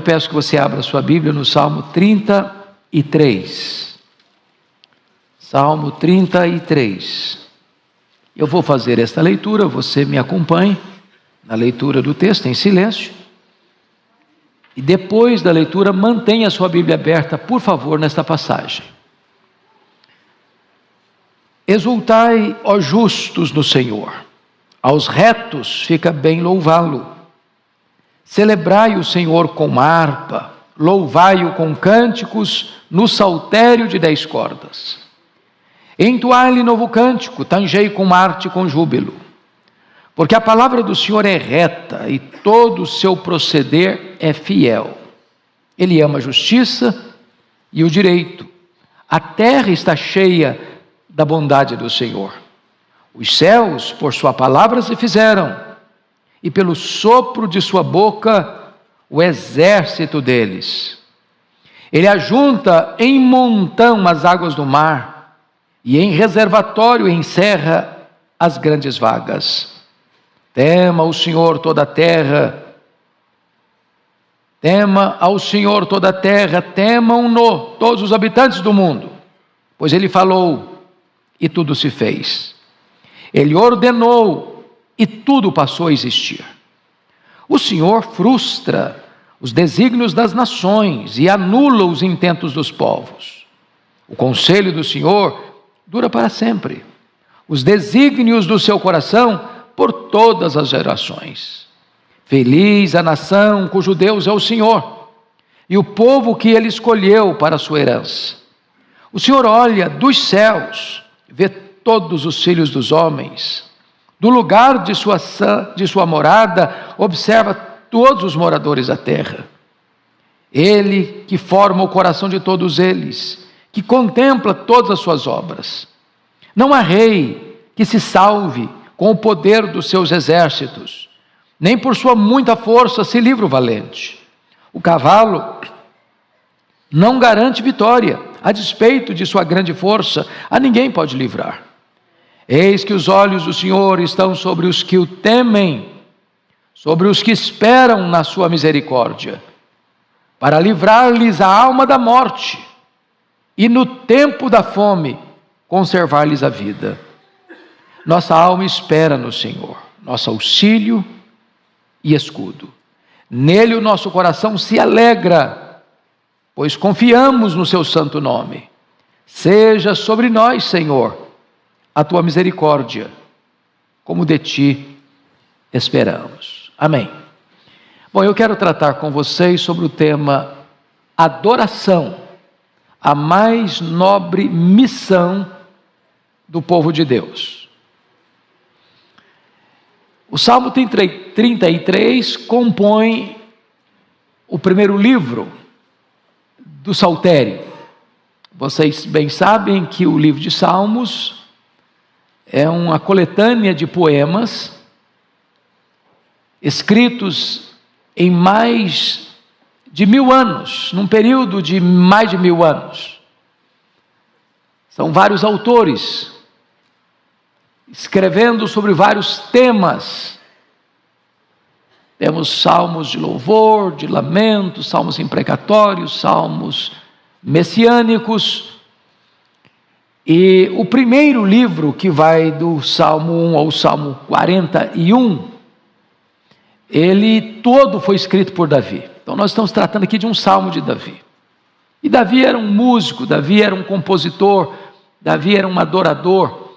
peço que você abra sua Bíblia no Salmo 33. Salmo 33. Eu vou fazer esta leitura, você me acompanhe na leitura do texto em silêncio. E depois da leitura, mantenha a sua Bíblia aberta, por favor, nesta passagem. Exultai, ó justos, no Senhor. Aos retos fica bem louvá-lo. Celebrai o Senhor com harpa, louvai-o com cânticos no saltério de 10 cordas. Entoai-lhe novo cântico, tangei com arte e com júbilo. Porque a palavra do Senhor é reta e todo o seu proceder é fiel. Ele ama a justiça e o direito. A terra está cheia da bondade do Senhor. Os céus, por sua palavra, se fizeram, e pelo sopro de sua boca, o exército deles. Ele ajunta em montão as águas do mar, e em reservatório encerra as grandes vagas. Tema o Senhor toda a terra, tema ao Senhor toda a terra, temam-no todos os habitantes do mundo, pois Ele falou e tudo se fez. Ele ordenou e tudo passou a existir. O Senhor frustra os desígnios das nações e anula os intentos dos povos. O conselho do Senhor dura para sempre, os desígnios do seu coração por todas as gerações. Feliz a nação cujo Deus é o Senhor, e o povo que Ele escolheu para a sua herança. O Senhor olha dos céus, vê todos os filhos dos homens. Do lugar de sua morada, observa todos os moradores da terra. Ele que forma o coração de todos eles, que contempla todas as suas obras. Não há rei que se salve com o poder dos seus exércitos, nem por sua muita força se livra o valente. O cavalo não garante vitória, a despeito de sua grande força, a ninguém pode livrar. Eis que os olhos do Senhor estão sobre os que o temem, sobre os que esperam na sua misericórdia, para livrar-lhes a alma da morte, e no tempo da fome, conservar-lhes a vida. Nossa alma espera no Senhor, nosso auxílio e escudo. Nele o nosso coração se alegra, pois confiamos no seu santo nome. Seja sobre nós, Senhor, a tua misericórdia, como de ti esperamos. Amém. Bom, eu quero tratar com vocês sobre o tema adoração, a mais nobre missão do povo de Deus. O Salmo 33 compõe o primeiro livro do Saltério. Vocês bem sabem que o livro de Salmos é uma coletânea de poemas escritos em mais de 1000 anos, num período de mais de 1000 anos. São vários autores escrevendo sobre vários temas. Temos salmos de louvor, de lamento, salmos imprecatórios, salmos messiânicos. E o primeiro livro, que vai do Salmo 1 ao Salmo 41, ele todo foi escrito por Davi. Então nós estamos tratando aqui de um salmo de Davi. E Davi era um músico, Davi era um compositor, Davi era um adorador.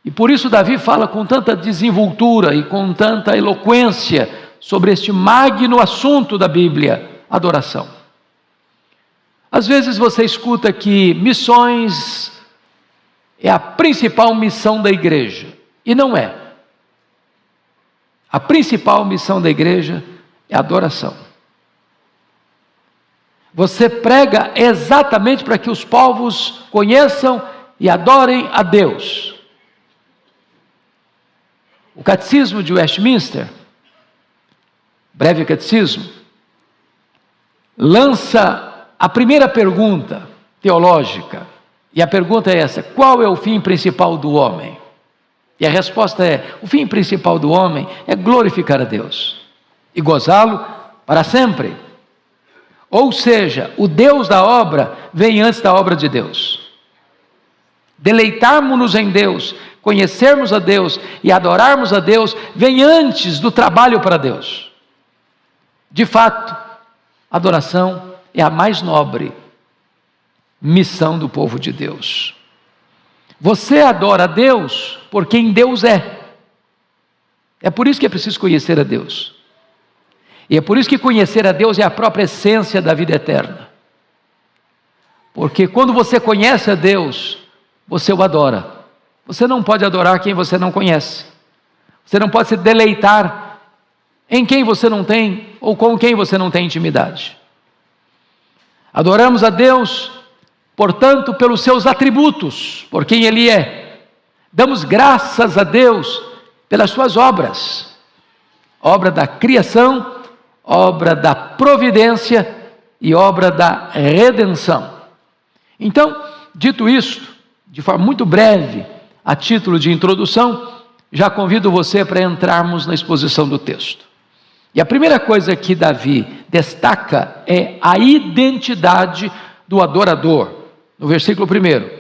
E por isso Davi fala com tanta desenvoltura e com tanta eloquência sobre este magno assunto da Bíblia, adoração. Às vezes você escuta que missões é a principal missão da igreja, e não é. A principal missão da igreja é a adoração. Você prega exatamente para que os povos conheçam e adorem a Deus. O Catecismo de Westminster, breve catecismo, lança a primeira pergunta teológica. E a pergunta é essa: qual é o fim principal do homem? E a resposta é: o fim principal do homem é glorificar a Deus e gozá-lo para sempre. Ou seja, o Deus da obra vem antes da obra de Deus. Deleitarmos-nos em Deus, conhecermos a Deus e adorarmos a Deus, vem antes do trabalho para Deus. De fato, a adoração é a mais nobre missão do povo de Deus. Você adora a Deus por quem Deus é. É por isso que é preciso conhecer a Deus. E é por isso que conhecer a Deus é a própria essência da vida eterna. Porque quando você conhece a Deus, você o adora. Você não pode adorar quem você não conhece. Você não pode se deleitar em quem você não tem, ou com quem você não tem intimidade. Adoramos a Deus, portanto, pelos seus atributos, por quem Ele é. Damos graças a Deus pelas suas obras. Obra da criação, obra da providência e obra da redenção. Então, dito isto, de forma muito breve, a título de introdução, já convido você para entrarmos na exposição do texto. E a primeira coisa que Davi destaca é a identidade do adorador. No versículo 1,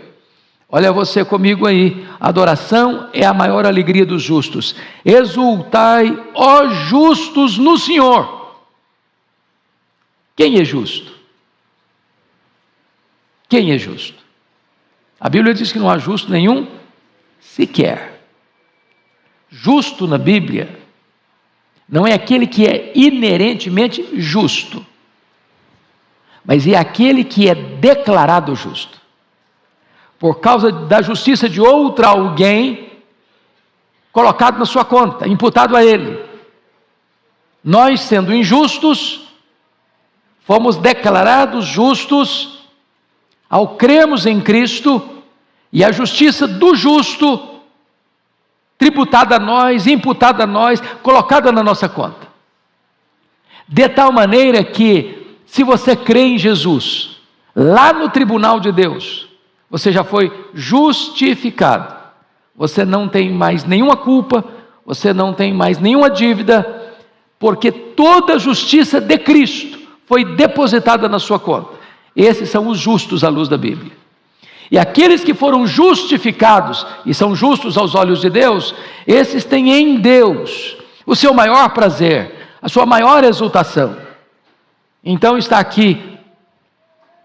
olha você comigo aí: adoração é a maior alegria dos justos. Exultai, ó justos, no Senhor. Quem é justo? Quem é justo? A Bíblia diz que não há justo nenhum sequer. Justo na Bíblia não é aquele que é inerentemente justo, mas é aquele que é declarado justo, por causa da justiça de outra alguém, colocado na sua conta, imputado a ele. Nós, sendo injustos, fomos declarados justos ao crermos em Cristo, e a justiça do justo tributada a nós, imputada a nós, colocada na nossa conta. De tal maneira que, se você crê em Jesus, lá no tribunal de Deus, você já foi justificado. Você não tem mais nenhuma culpa, você não tem mais nenhuma dívida, porque toda a justiça de Cristo foi depositada na sua conta. Esses são os justos à luz da Bíblia. E aqueles que foram justificados e são justos aos olhos de Deus, esses têm em Deus o seu maior prazer, a sua maior exultação. Então está aqui: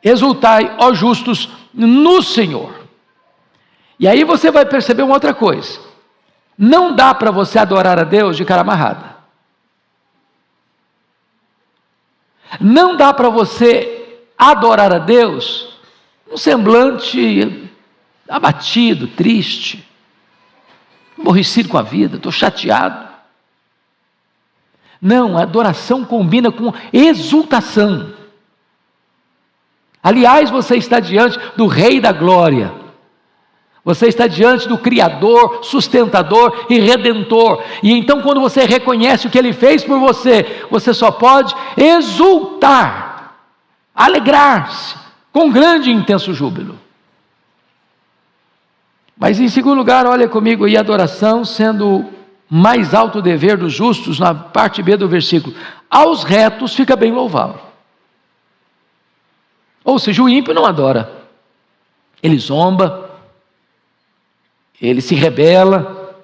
exultai, ó justos, no Senhor. E aí você vai perceber uma outra coisa: não dá para você adorar a Deus de cara amarrada. Não dá para você adorar a Deus um semblante abatido, triste, aborrecido com a vida, estou chateado. Não, a adoração combina com exultação. Aliás, você está diante do Rei da Glória. Você está diante do Criador, sustentador e Redentor. E então, quando você reconhece o que Ele fez por você, você só pode exultar, alegrar-se, com grande e intenso júbilo. Mas em segundo lugar, olha comigo aí, a adoração sendo o mais alto dever dos justos, na parte B do versículo: aos retos fica bem louvá-lo. Ou seja, o ímpio não adora, ele zomba, ele se rebela,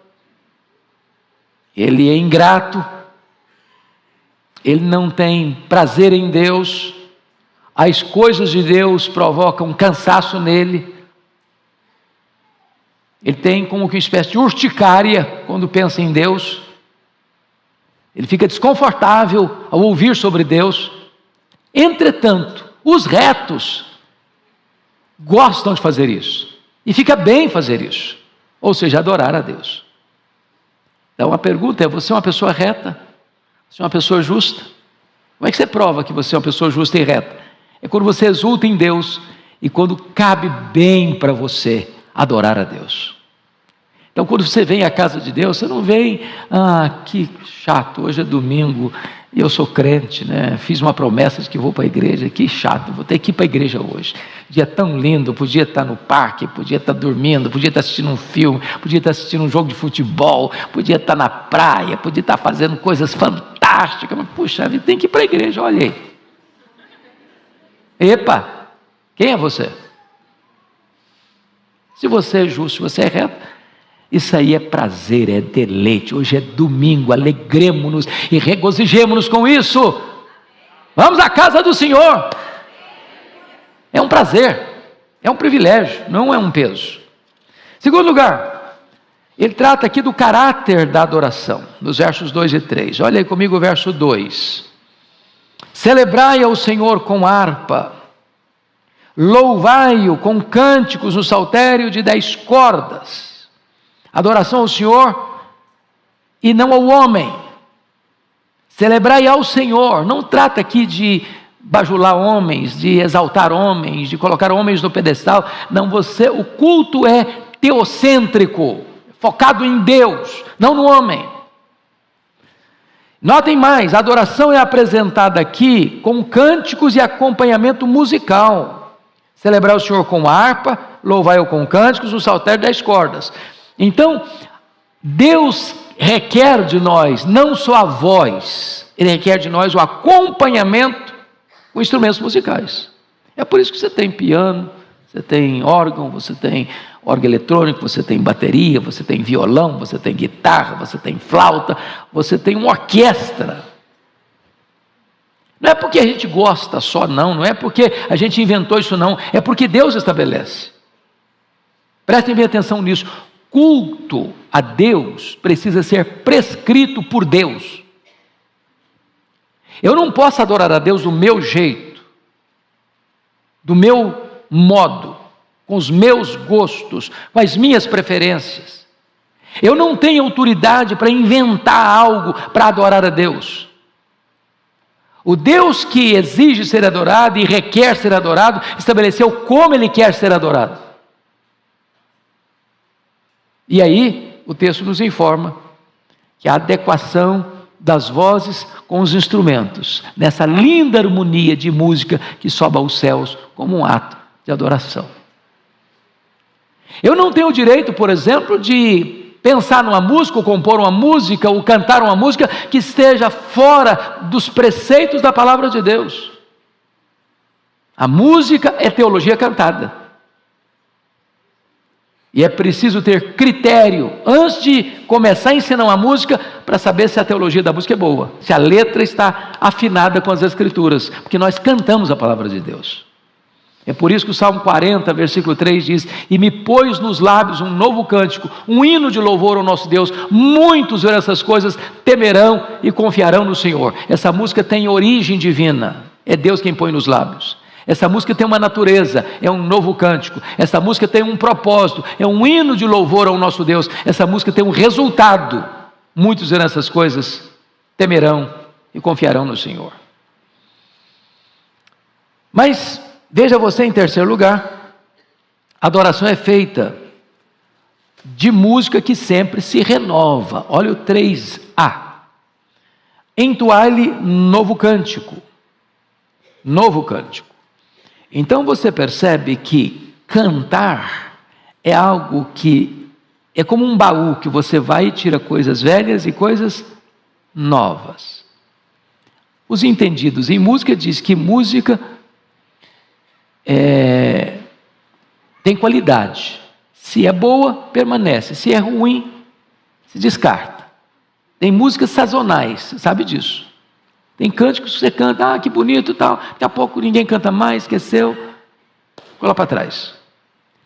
ele é ingrato, ele não tem prazer em Deus, as coisas de Deus provocam cansaço nele, ele tem como que uma espécie de urticária quando pensa em Deus, ele fica desconfortável ao ouvir sobre Deus. Entretanto, os retos gostam de fazer isso, e fica bem fazer isso, ou seja, adorar a Deus. Então a pergunta é: você é uma pessoa reta? Você é uma pessoa justa? Como é que você prova que você é uma pessoa justa e reta? É quando você exulta em Deus e quando cabe bem para você adorar a Deus. Então, quando você vem à casa de Deus, você não vem: que chato, hoje é domingo, eu sou crente, né? Fiz uma promessa de que vou para a igreja, que chato, vou ter que ir para a igreja hoje. Dia tão lindo, podia estar no parque, podia estar dormindo, podia estar assistindo um filme, podia estar assistindo um jogo de futebol, podia estar na praia, podia estar fazendo coisas fantásticas, mas puxa vida, tem que ir para a igreja, olha aí. Epa, quem é você? Se você é justo, se você é reto, isso aí é prazer, é deleite. Hoje é domingo, alegremos-nos e regozijemos-nos com isso. Vamos à casa do Senhor. É um prazer, é um privilégio, não é um peso. Segundo lugar, ele trata aqui do caráter da adoração, nos versos 2 e 3. Olha aí comigo o verso 2. Celebrai ao Senhor com harpa, louvai-o com cânticos no saltério de 10 cordas. Adoração ao Senhor e não ao homem. Celebrai ao Senhor. Não trata aqui de bajular homens, de exaltar homens, de colocar homens no pedestal. Não, o culto é teocêntrico, focado em Deus, não no homem. Notem mais, a adoração é apresentada aqui com cânticos e acompanhamento musical. Celebrar o Senhor com harpa, louvai-o com cânticos, no saltério 10 cordas. Então, Deus requer de nós não só a voz, Ele requer de nós o acompanhamento com instrumentos musicais. É por isso que você tem piano, você tem órgão, você tem órgão eletrônico, você tem bateria, você tem violão, você tem guitarra, você tem flauta, você tem uma orquestra. Não é porque a gente gosta só não é porque a gente inventou isso não, é porque Deus estabelece. Prestem bem atenção nisso. Culto a Deus precisa ser prescrito por Deus. Eu não posso adorar a Deus do meu jeito, do meu modo, com os meus gostos, com as minhas preferências. Eu não tenho autoridade para inventar algo para adorar a Deus. O Deus que exige ser adorado e requer ser adorado, estabeleceu como Ele quer ser adorado. E aí, o texto nos informa que a adequação das vozes com os instrumentos, nessa linda harmonia de música que sobe aos céus como um ato de adoração. Eu não tenho o direito, por exemplo, de pensar numa música, ou compor uma música, ou cantar uma música que esteja fora dos preceitos da palavra de Deus. A música é teologia cantada. E é preciso ter critério antes de começar a ensinar uma música para saber se a teologia da música é boa, se a letra está afinada com as Escrituras, porque nós cantamos a palavra de Deus. É por isso que o Salmo 40, versículo 3 diz: e me pôs nos lábios um novo cântico, um hino de louvor ao nosso Deus. Muitos verão essas coisas, temerão e confiarão no Senhor. Essa música tem origem divina, é Deus quem põe nos lábios. Essa música tem uma natureza, é um novo cântico. Essa música tem um propósito, é um hino de louvor ao nosso Deus. Essa música tem um resultado. Muitos verão essas coisas, temerão e confiarão no Senhor. Mas, veja você em terceiro lugar, a adoração é feita de música que sempre se renova. Olha o 3a. Entoai-lhe novo cântico. Novo cântico. Então você percebe que cantar é algo que é como um baú que você vai e tira coisas velhas e coisas novas. Os entendidos em música dizem que música tem qualidade. Se é boa, permanece. Se é ruim, se descarta. Tem músicas sazonais, sabe disso. Tem cânticos que você canta, que bonito e tal. Daqui a pouco ninguém canta mais, esqueceu. Ficou lá para trás.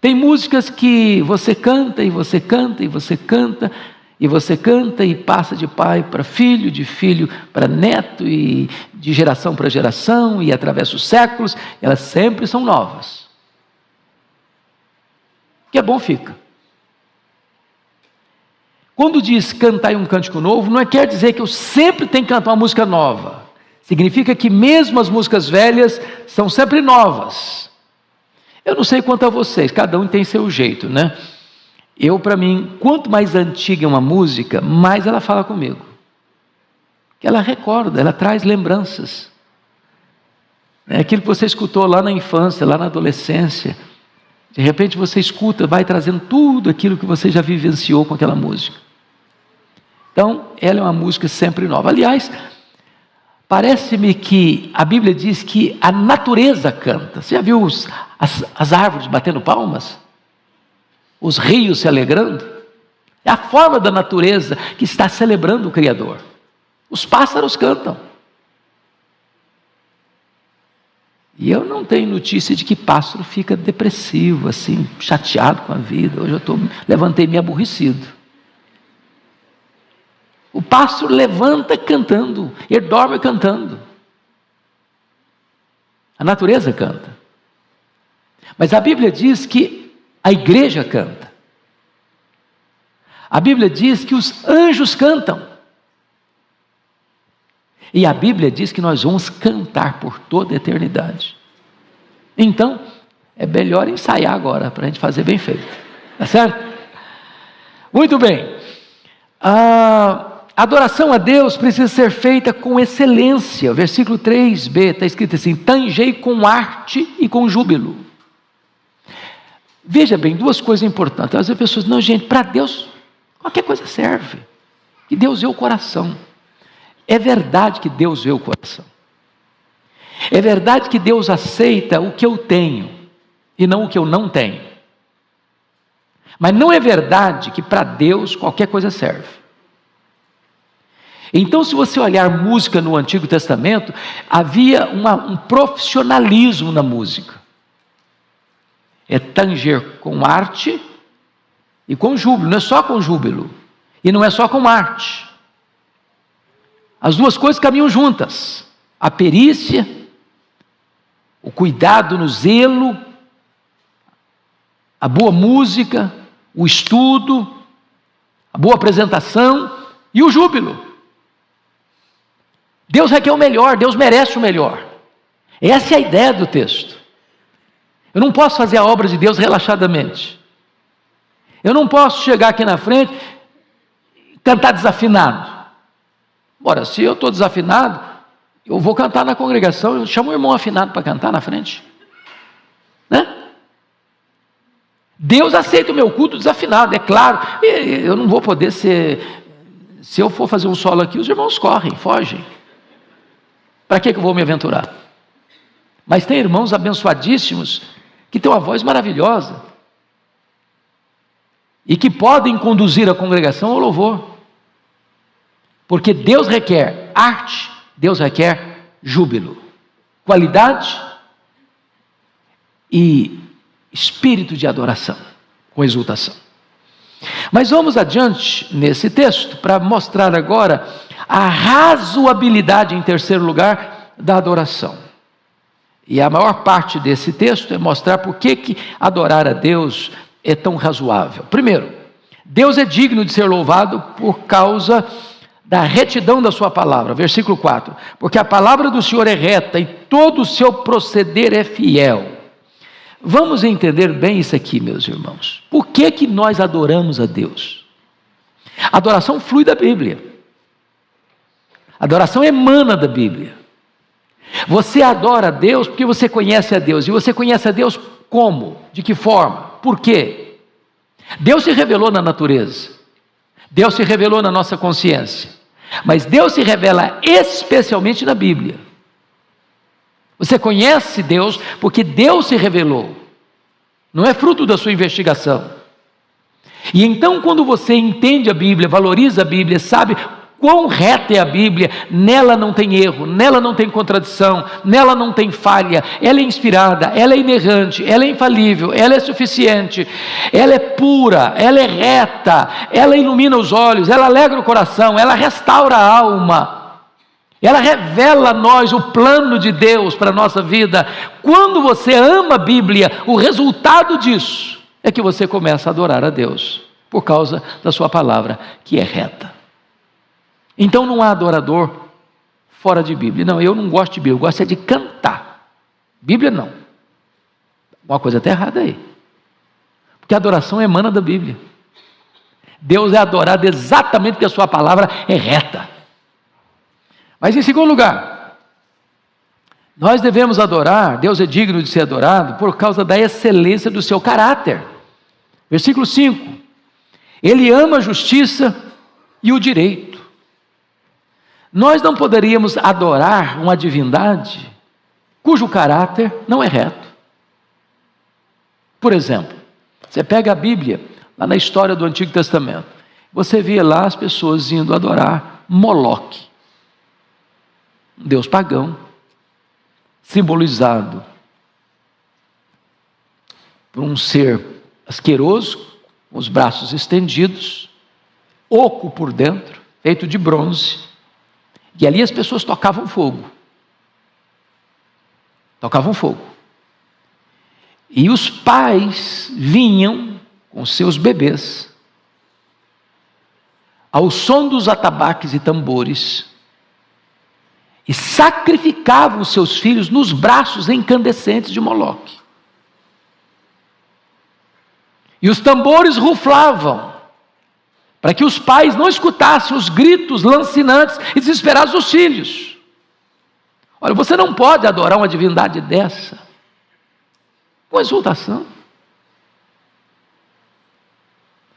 Tem músicas que você canta e você canta e você canta e você canta e passa de pai para filho, de filho para neto e de geração para geração e atravessa os séculos. Elas sempre são novas. O que é bom fica. Quando diz cantar um cântico novo, não quer dizer que eu sempre tenho que cantar uma música nova. Significa que mesmo as músicas velhas são sempre novas. Eu não sei quanto a vocês, cada um tem seu jeito, né? Para mim, quanto mais antiga é uma música, mais ela fala comigo. Ela recorda, ela traz lembranças. É aquilo que você escutou lá na infância, lá na adolescência. De repente você escuta, vai trazendo tudo aquilo que você já vivenciou com aquela música. Então, ela é uma música sempre nova. Aliás, a Parece-me que a Bíblia diz que a natureza canta. Você já viu as árvores batendo palmas? Os rios se alegrando? É a forma da natureza que está celebrando o Criador. Os pássaros cantam. E eu não tenho notícia de que pássaro fica depressivo, assim, chateado com a vida. Hoje eu levantei meio aborrecido. O pássaro levanta cantando, ele dorme cantando. A natureza canta. Mas a Bíblia diz que a igreja canta. A Bíblia diz que os anjos cantam. E a Bíblia diz que nós vamos cantar por toda a eternidade. Então, é melhor ensaiar agora, para a gente fazer bem feito. Tá certo? Muito bem. A adoração a Deus precisa ser feita com excelência. Versículo 3b, está escrito assim: tangei com arte e com júbilo. Veja bem, duas coisas importantes. As pessoas, não, gente, para Deus, qualquer coisa serve. Que Deus vê o coração. É verdade que Deus vê o coração. É verdade que Deus aceita o que eu tenho e não o que eu não tenho. Mas não é verdade que para Deus qualquer coisa serve. Então, se você olhar música no Antigo Testamento, havia um profissionalismo na música. É tanger com arte e com júbilo. Não é só com júbilo. E não é só com arte. As duas coisas caminham juntas. A perícia, o cuidado no zelo, a boa música, o estudo, a boa apresentação e o júbilo. Deus requer o melhor, Deus merece o melhor. Essa é a ideia do texto. Eu não posso fazer a obra de Deus relaxadamente. Eu não posso chegar aqui na frente e cantar desafinado. Ora, se eu estou desafinado, eu vou cantar na congregação, eu chamo o irmão afinado para cantar na frente. Né? Deus aceita o meu culto desafinado, é claro. Eu não vou poder ser... Se eu for fazer um solo aqui, os irmãos correm, fogem. Para que eu vou me aventurar? Mas tem irmãos abençoadíssimos que têm uma voz maravilhosa e que podem conduzir a congregação ao louvor. Porque Deus requer arte, Deus requer júbilo, qualidade e espírito de adoração, com exultação. Mas vamos adiante nesse texto para mostrar agora a razoabilidade, em terceiro lugar, da adoração. E a maior parte desse texto é mostrar por que adorar a Deus é tão razoável. Primeiro, Deus é digno de ser louvado por causa da retidão da sua palavra. Versículo 4. Porque a palavra do Senhor é reta e todo o seu proceder é fiel. Vamos entender bem isso aqui, meus irmãos. Por que nós adoramos a Deus? A adoração flui da Bíblia. A adoração emana da Bíblia. Você adora a Deus porque você conhece a Deus. E você conhece a Deus como? De que forma? Por quê? Deus se revelou na natureza. Deus se revelou na nossa consciência. Mas Deus se revela especialmente na Bíblia. Você conhece Deus porque Deus se revelou. Não é fruto da sua investigação. E então, quando você entende a Bíblia, valoriza a Bíblia, sabe quão reta é a Bíblia, nela não tem erro, nela não tem contradição, nela não tem falha, ela é inspirada, ela é inerrante, ela é infalível, ela é suficiente, ela é pura, ela é reta, ela ilumina os olhos, ela alegra o coração, ela restaura a alma, ela revela a nós o plano de Deus para a nossa vida. Quando você ama a Bíblia, o resultado disso é que você começa a adorar a Deus, por causa da sua palavra, que é reta. Então não há adorador fora de Bíblia. Não, eu não gosto de Bíblia, eu gosto é de cantar. Bíblia não. Uma coisa está errada aí. Porque a adoração emana da Bíblia. Deus é adorado exatamente porque a sua palavra é reta. Mas em segundo lugar, nós devemos adorar, Deus é digno de ser adorado por causa da excelência do seu caráter. Versículo 5. Ele ama a justiça e o direito. Nós não poderíamos adorar uma divindade cujo caráter não é reto. Por exemplo, você pega a Bíblia, lá na história do Antigo Testamento, você vê lá as pessoas indo adorar Moloque, um deus pagão, simbolizado por um ser asqueroso, com os braços estendidos, oco por dentro, feito de bronze, e ali as pessoas tocavam fogo. Tocavam fogo. E os pais vinham com seus bebês, ao som dos atabaques e tambores, e sacrificavam os seus filhos nos braços incandescentes de Moloque. E os tambores ruflavam, para que os pais não escutassem os gritos lancinantes e desesperados dos filhos. Olha, você não pode adorar uma divindade dessa com exultação.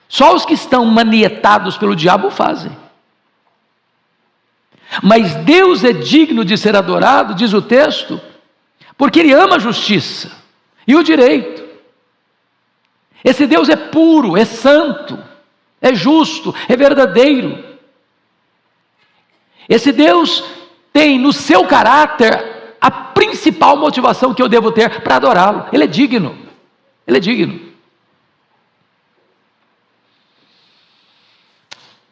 Só os que estão manietados pelo diabo fazem. Mas Deus é digno de ser adorado, diz o texto, porque Ele ama a justiça e o direito. Esse Deus é puro, é santo, é justo, é verdadeiro. Esse Deus tem no seu caráter a principal motivação que eu devo ter para adorá-lo. Ele é digno. Ele é digno.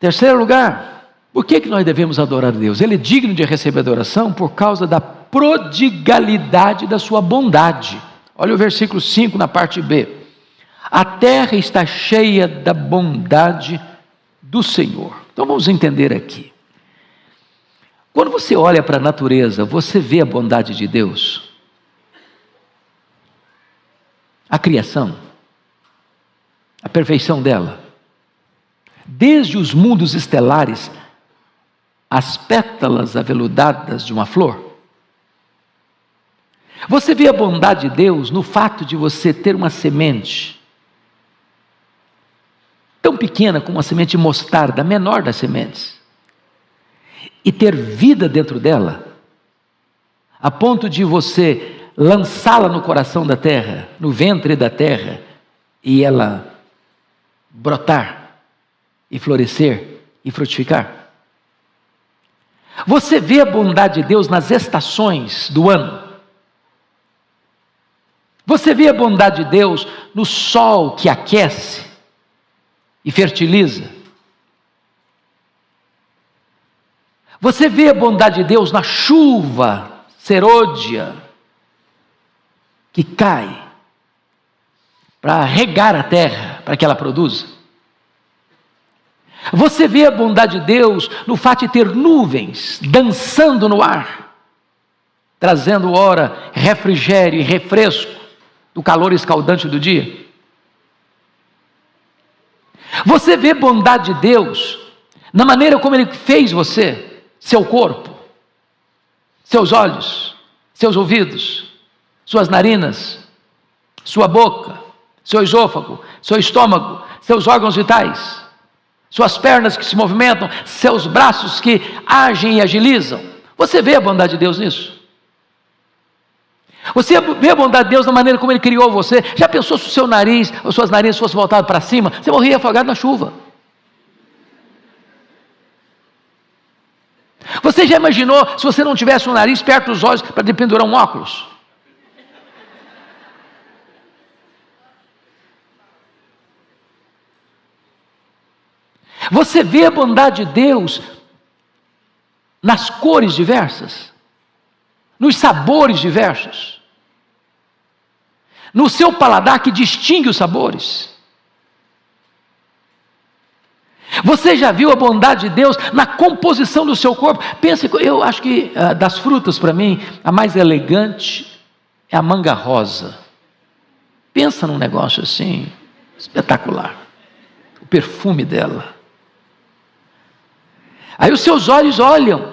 Terceiro lugar, por que nós devemos adorar a Deus? Ele é digno de receber adoração por causa da prodigalidade da sua bondade. Olha o versículo 5 na parte B. A terra está cheia da bondade do Senhor. Então vamos entender aqui. Quando você olha para a natureza, você vê a bondade de Deus. A criação, a perfeição dela. Desde os mundos estelares, as pétalas aveludadas de uma flor. Você vê a bondade de Deus no fato de você ter uma semente tão pequena como uma semente de mostarda, a menor das sementes, e ter vida dentro dela, a ponto de você lançá-la no coração da terra, no ventre da terra, e ela brotar, e florescer, e frutificar. Você vê a bondade de Deus nas estações do ano. Você vê a bondade de Deus no sol que aquece e fertiliza. Você vê a bondade de Deus na chuva serôdia que cai para regar a terra, para que ela produza. Você vê a bondade de Deus no fato de ter nuvens dançando no ar, trazendo ora refrigério e refresco do calor escaldante do dia. Você vê a bondade de Deus na maneira como Ele fez você, seu corpo, seus olhos, seus ouvidos, suas narinas, sua boca, seu esôfago, seu estômago, seus órgãos vitais, suas pernas que se movimentam, seus braços que agem e agilizam. Você vê a bondade de Deus nisso? Você vê a bondade de Deus na maneira como Ele criou você? Já pensou se o seu nariz, ou suas narinas fossem voltadas para cima? Você morria afogado na chuva. Você já imaginou se você não tivesse um nariz perto dos olhos para pendurar um óculos? Você vê a bondade de Deus nas cores diversas, nos sabores diversos, no seu paladar que distingue os sabores. Você já viu a bondade de Deus na composição do seu corpo? Pense, eu acho que das frutas para mim, a mais elegante é a manga rosa. Pensa num negócio assim, espetacular. O perfume dela. Aí os seus olhos olham,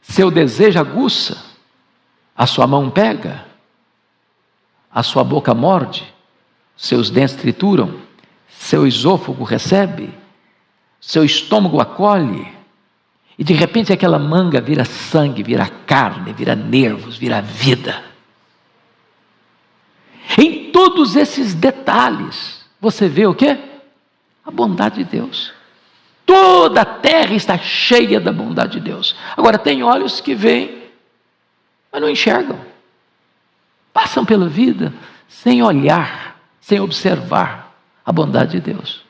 seu desejo aguça, a sua mão pega, a sua boca morde, seus dentes trituram, seu esôfago recebe, seu estômago acolhe, E de repente aquela manga vira sangue, vira carne, vira nervos, vira vida. Em todos esses detalhes, você vê o quê? A bondade de Deus. Toda a terra está cheia da bondade de Deus. Agora, tem olhos que veem, mas não enxergam. Passam pela vida sem olhar, sem observar a bondade de Deus.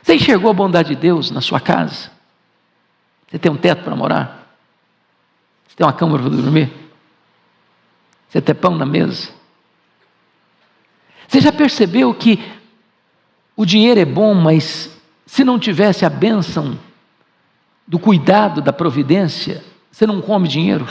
Você enxergou a bondade de Deus na sua casa? Você tem um teto para morar? Você tem uma cama para dormir? Você tem pão na mesa? Você já percebeu que o dinheiro é bom, mas se não tivesse a bênção do cuidado, da providência, você não come dinheiro?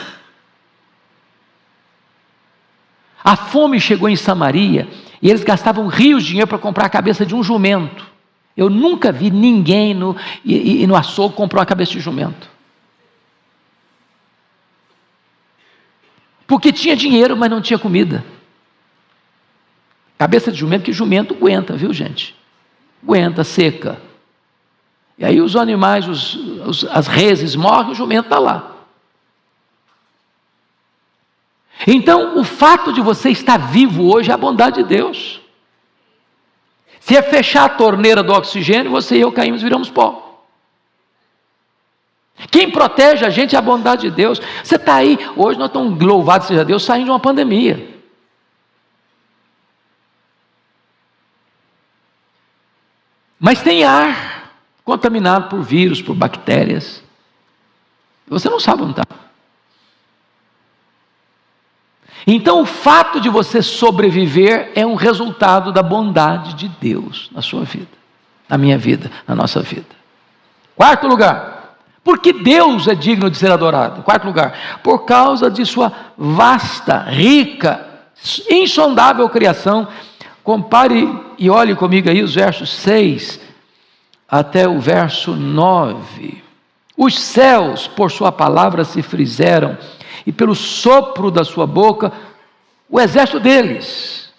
A fome chegou em Samaria e eles gastavam rios de dinheiro para comprar a cabeça de um jumento. Eu nunca vi ninguém no açougue comprar uma cabeça de jumento. Porque tinha dinheiro, mas não tinha comida. Cabeça de jumento, que jumento aguenta, viu, gente? Aguenta, seca. E aí os animais, as reses morrem, o jumento está lá. Então, o fato de você estar vivo hoje é a bondade de Deus. Se é fechar a torneira do oxigênio, você e eu caímos e viramos pó. Quem protege a gente é a bondade de Deus. Você está aí, hoje nós estamos, louvado seja Deus, saindo de uma pandemia. Mas tem ar contaminado por vírus, por bactérias. Você não sabe onde está. Então o fato de você sobreviver é um resultado da bondade de Deus na sua vida, na minha vida, na nossa vida. Quarto lugar, porque Deus é digno de ser adorado. Quarto lugar, por causa de sua vasta, rica, insondável criação. Compare e olhe comigo aí os versos 6 até o verso 9. Os céus por sua palavra se fizeram, e pelo sopro da sua boca, o exército deles.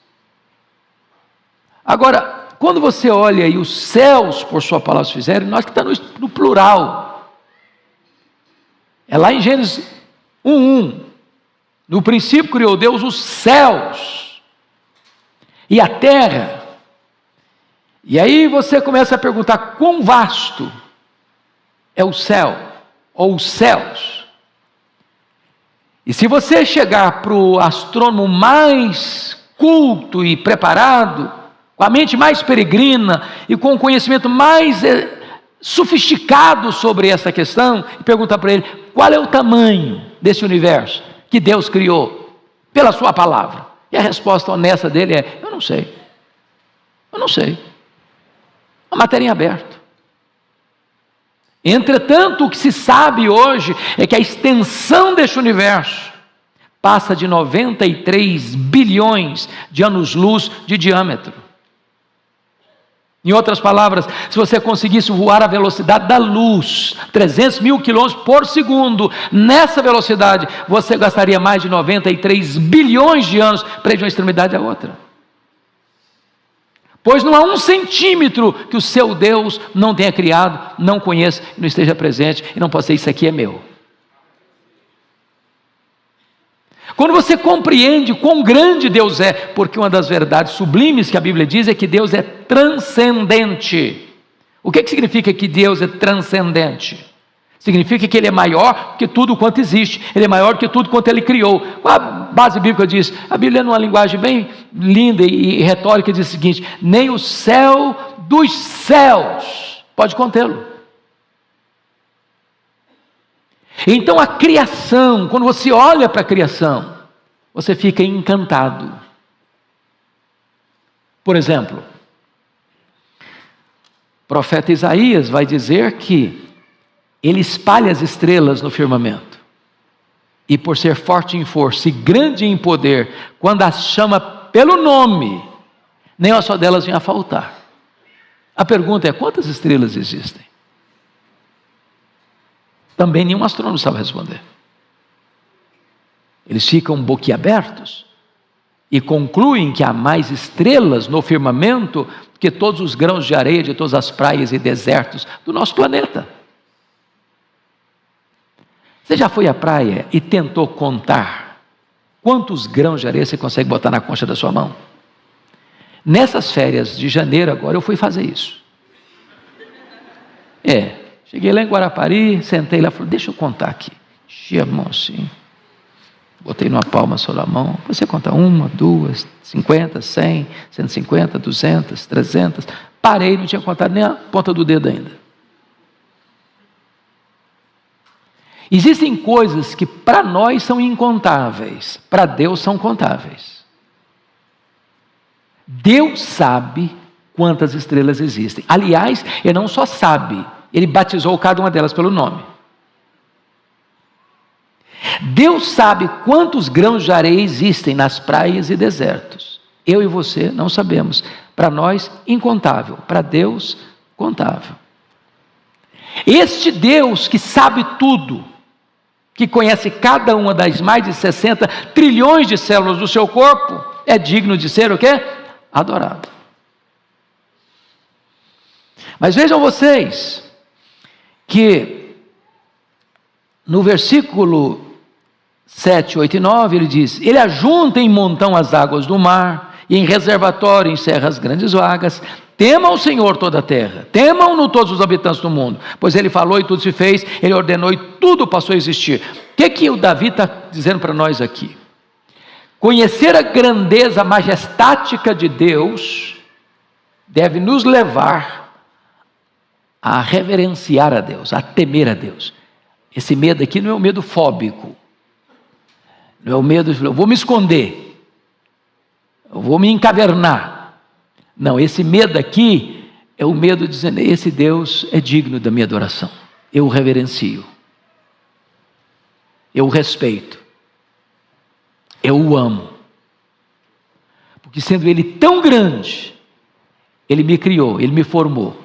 Agora, quando você olha aí, os céus por sua palavra se fizeram, nós que está no plural. É lá em Gênesis 1:1. No princípio criou Deus os céus e a terra. E aí você começa a perguntar, quão vasto é o céu, ou os céus? E se você chegar para o astrônomo mais culto e preparado, com a mente mais peregrina e com o conhecimento mais sofisticado sobre essa questão, e perguntar para ele, qual é o tamanho desse universo que Deus criou pela sua palavra? E a resposta honesta dele é, eu não sei. Eu não sei. A matéria em aberto. Entretanto, o que se sabe hoje é que a extensão deste universo passa de 93 bilhões de anos-luz de diâmetro. Em outras palavras, se você conseguisse voar a velocidade da luz, 300 mil quilômetros por segundo, nessa velocidade, você gastaria mais de 93 bilhões de anos para ir de uma extremidade à outra. Pois não há 1 centímetro que o seu Deus não tenha criado, não conheça, não esteja presente, e não possa dizer, isso aqui é meu. Quando você compreende quão grande Deus é, porque uma das verdades sublimes que a Bíblia diz é que Deus é transcendente. O que significa que Deus é transcendente? Significa que Ele é maior que tudo quanto existe, Ele é maior que tudo quanto Ele criou. Qual a base bíblica diz? A Bíblia, numa linguagem bem linda e retórica, diz o seguinte, nem o céu dos céus pode contê-lo. Então a criação, quando você olha para a criação, você fica encantado. Por exemplo, o profeta Isaías vai dizer que ele espalha as estrelas no firmamento, e por ser forte em força e grande em poder, quando as chama pelo nome, nem uma só delas vem a faltar. A pergunta é, quantas estrelas existem? Também nenhum astrônomo sabe responder. Eles ficam boquiabertos e concluem que há mais estrelas no firmamento que todos os grãos de areia de todas as praias e desertos do nosso planeta. Você já foi à praia e tentou contar quantos grãos de areia você consegue botar na concha da sua mão? Nessas férias de janeiro agora eu fui fazer isso. Cheguei lá em Guarapari, sentei lá e falei, deixa eu contar aqui. Enchi a mão assim, botei numa palma só da mão, você conta 1, 2, 50, 100, 150, 200, 300, parei, não tinha contado nem a ponta do dedo ainda. Existem coisas que para nós são incontáveis, para Deus são contáveis. Deus sabe quantas estrelas existem. Aliás, Ele não só sabe, Ele batizou cada uma delas pelo nome. Deus sabe quantos grãos de areia existem nas praias e desertos. Eu e você não sabemos. Para nós, incontável. Para Deus, contável. Este Deus que sabe tudo, que conhece cada uma das mais de 60 trilhões de células do seu corpo, é digno de ser o quê? Adorado. Mas vejam vocês, que no versículo 7, 8 e 9, ele diz, ele ajunta em montão as águas do mar, e em reservatório encerra as grandes vagas. Temam o Senhor toda a terra, temam-no todos os habitantes do mundo, pois ele falou e tudo se fez, ele ordenou e tudo passou a existir. O que o Davi está dizendo para nós aqui? Conhecer a grandeza majestática de Deus deve nos levar a reverenciar a Deus, a temer a Deus. Esse medo aqui não é um medo fóbico, não é o medo de eu vou me esconder, eu vou me encavernar. Não, esse medo aqui é o medo dizendo, esse Deus é digno da minha adoração, eu o reverencio, eu o respeito, eu o amo, porque sendo Ele tão grande, Ele me criou, Ele me formou,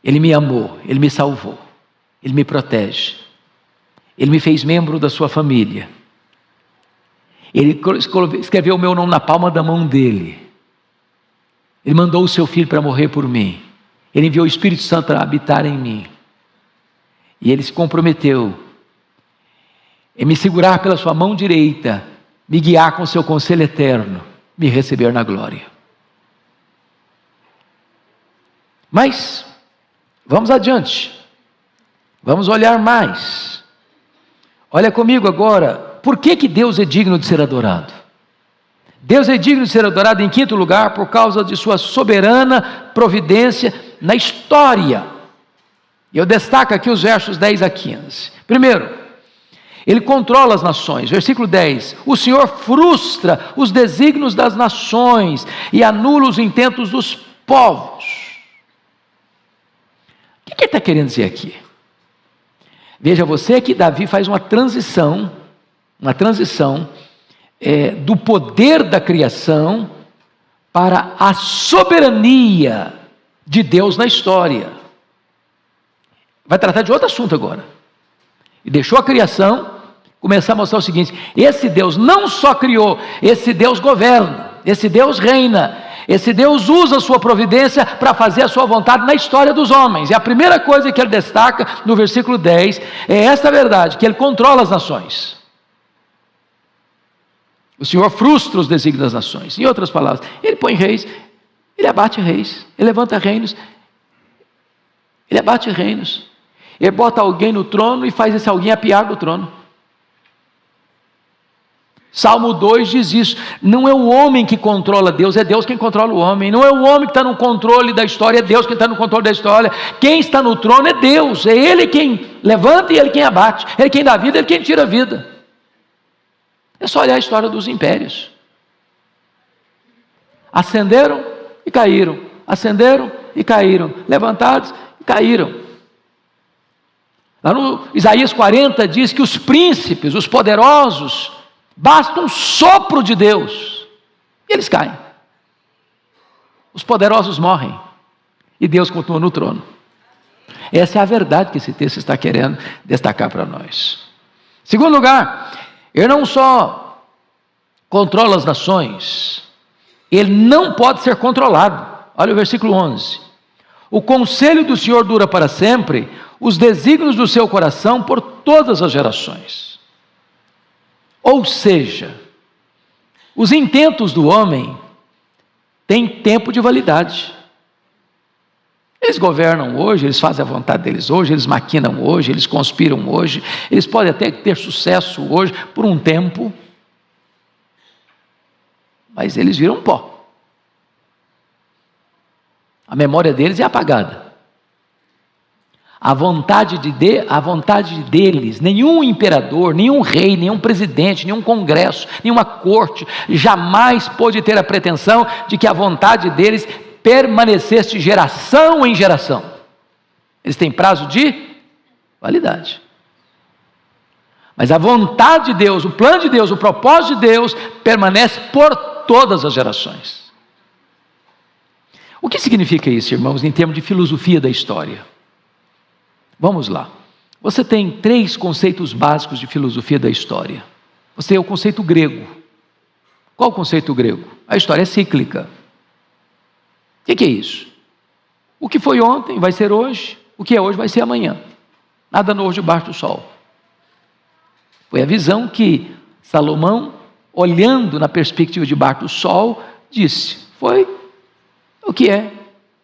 Ele me amou, Ele me salvou, Ele me protege, Ele me fez membro da sua família, Ele escreveu o meu nome na palma da mão dEle, Ele mandou o seu Filho para morrer por mim, Ele enviou o Espírito Santo para habitar em mim, e Ele se comprometeu em me segurar pela sua mão direita, me guiar com o seu conselho eterno, me receber na glória. Mas, vamos adiante, vamos olhar mais. Olha comigo agora, por que Deus é digno de ser adorado? Deus é digno de ser adorado em quinto lugar, por causa de sua soberana providência na história. E eu destaco aqui os versos 10 a 15. Primeiro, Ele controla as nações, versículo 10, o Senhor frustra os desígnios das nações e anula os intentos dos povos. O que Ele está querendo dizer aqui? Veja você que Davi faz uma transição do poder da criação para a soberania de Deus na história. Vai tratar de outro assunto agora. E deixou a criação, começar a mostrar o seguinte, esse Deus não só criou, esse Deus governa, esse Deus reina, esse Deus usa a sua providência para fazer a sua vontade na história dos homens. E a primeira coisa que ele destaca no versículo 10 é esta verdade, que ele controla as nações. O Senhor frustra os desígnios das nações. Em outras palavras, Ele põe reis, Ele abate reis, Ele levanta reinos, Ele abate reinos. Ele bota alguém no trono e faz esse alguém apiar do trono. Salmo 2 diz isso, não é o homem que controla Deus, é Deus quem controla o homem. Não é o homem que está no controle da história, é Deus quem está no controle da história. Quem está no trono é Deus, é Ele quem levanta e Ele quem abate, Ele quem dá vida, Ele quem tira a vida. É só olhar a história dos impérios. Ascenderam e caíram, ascenderam e caíram, levantados e caíram. Lá no Isaías 40 diz que os príncipes, os poderosos, basta um sopro de Deus e eles caem. Os poderosos morrem e Deus continua no trono. Essa é a verdade que esse texto está querendo destacar para nós. Segundo lugar, Ele não só controla as nações, Ele não pode ser controlado. Olha o versículo 11. O conselho do Senhor dura para sempre, os desígnios do seu coração por todas as gerações. Ou seja, os intentos do homem têm tempo de validade. Eles governam hoje, eles fazem a vontade deles hoje, eles maquinam hoje, eles conspiram hoje, eles podem até ter sucesso hoje por um tempo, mas eles viram pó. A memória deles é apagada. A vontade deles, nenhum imperador, nenhum rei, nenhum presidente, nenhum congresso, nenhuma corte jamais pôde ter a pretensão de que a vontade deles permanecesse de geração em geração. Eles têm prazo de validade. Mas a vontade de Deus, o plano de Deus, o propósito de Deus permanece por todas as gerações. O que significa isso, irmãos, em termos de filosofia da história? Vamos lá. Você tem 3 conceitos básicos de filosofia da história. Você tem o conceito grego. Qual o conceito grego? A história é cíclica. O que é isso? O que foi ontem vai ser hoje, o que é hoje vai ser amanhã. Nada novo debaixo do sol. Foi a visão que Salomão, olhando na perspectiva debaixo do sol, disse: foi o que é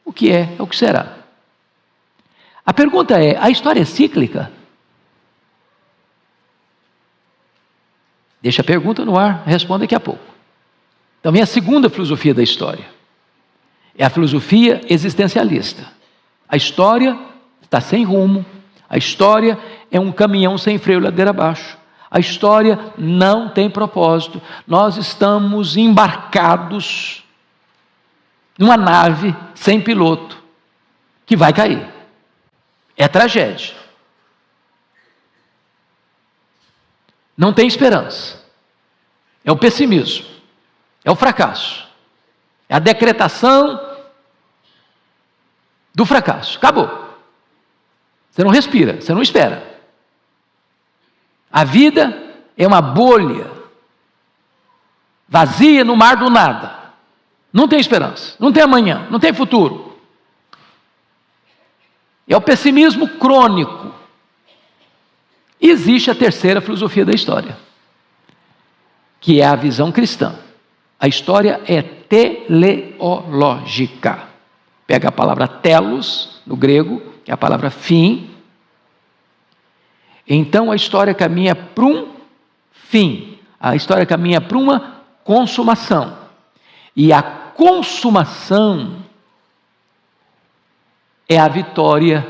o que será. A pergunta é: a história é cíclica? Deixa a pergunta no ar, responda daqui a pouco. Então vem a segunda filosofia da história. É a filosofia existencialista. A história está sem rumo, a história é um caminhão sem freio ladeira abaixo, a história não tem propósito, nós estamos embarcados numa nave sem piloto, que vai cair. É tragédia. Não tem esperança. É o pessimismo. É o fracasso. É a decretação do fracasso. Acabou. Você não respira, você não espera. A vida é uma bolha vazia no mar do nada. Não tem esperança, não tem amanhã, não tem futuro. É o pessimismo crônico. E existe a terceira filosofia da história, que é a visão cristã. A história é teleológica. Pega a palavra telos, no grego, que é a palavra fim. Então a história caminha para um fim. A história caminha para uma consumação. E a consumação é a vitória